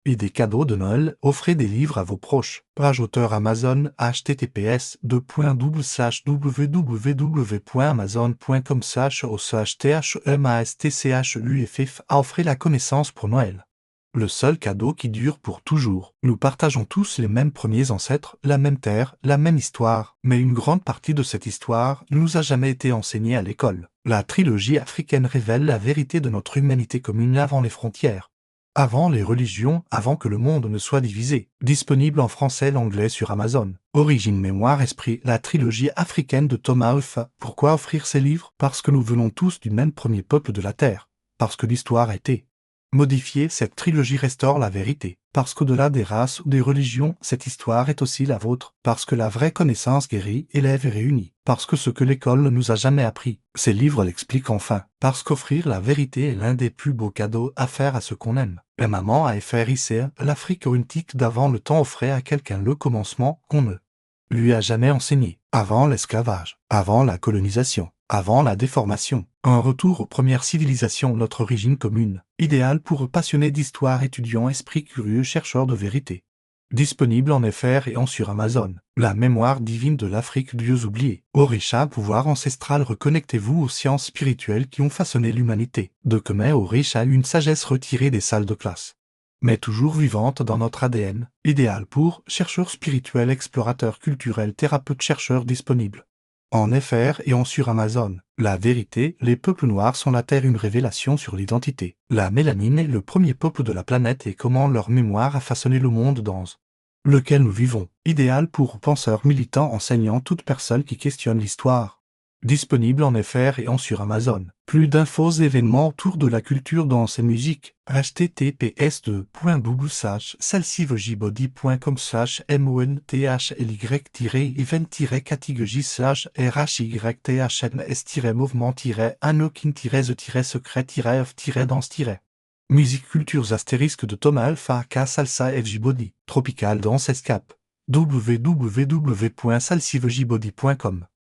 Idée cadeau de Noël, offrez des livres à vos proches. Page auteur Amazon, https://www.amazon.com/OCHTHEMASTCHUFF a offert la connaissance pour Noël. Le seul cadeau qui dure pour toujours. Nous partageons tous les mêmes premiers ancêtres, la même terre, la même histoire, mais une grande partie de cette histoire ne nous a jamais été enseignée à l'école. La trilogie africaine révèle la vérité de notre humanité commune avant les frontières. Avant les religions, avant que le monde ne soit divisé. Disponible en français et l'anglais sur Amazon. Origine, mémoire, esprit, la trilogie africaine de Thomas Uffa. Pourquoi offrir ces livres? Parce que nous venons tous du même premier peuple de la Terre. Parce que l'histoire a été modifiée, cette trilogie restaure la vérité. Parce qu'au-delà des races ou des religions, cette histoire est aussi la vôtre. Parce que la vraie connaissance guérit, élève et réunit. Parce que ce que l'école ne nous a jamais appris, ces livres l'expliquent enfin. Parce qu'offrir la vérité est l'un des plus beaux cadeaux à faire à ceux qu'on aime. La maman a FRIC, l'Afrique oruntique d'avant le temps offrait à quelqu'un le commencement qu'on ne lui a jamais enseigné. Avant l'esclavage, avant la colonisation, avant la déformation. Un retour aux premières civilisations, notre origine commune. Idéal pour passionnés d'histoire, étudiants, esprits curieux, chercheurs de vérité. Disponible en FR et en sur Amazon. La mémoire divine de l'Afrique, dieux oubliés. Orisha, pouvoir ancestral, reconnectez-vous aux sciences spirituelles qui ont façonné l'humanité. De Khmer Orisha, une sagesse retirée des salles de classe, mais toujours vivante dans notre ADN. Idéal pour chercheurs spirituels, explorateurs culturels, thérapeutes, chercheurs disponibles en FR et en sur Amazon. La vérité, les peuples noirs sont la Terre, une révélation sur l'identité. La mélanine est le premier peuple de la planète et comment leur mémoire a façonné le monde dans lequel nous vivons. Idéal pour penseurs, militants, enseignants, toute personne qui questionne l'histoire. Disponible en FR et en sur Amazon. Plus d'infos événements autour de la culture, danse et musique. https://monty-catégogie/event-catégogie/rhy-mouvement-anokin-the-secret-danse- Musique cultures astérisque de Thomas Alpha K Salsa FJ Body. Tropical Danse Escape. www.salsivejibody.com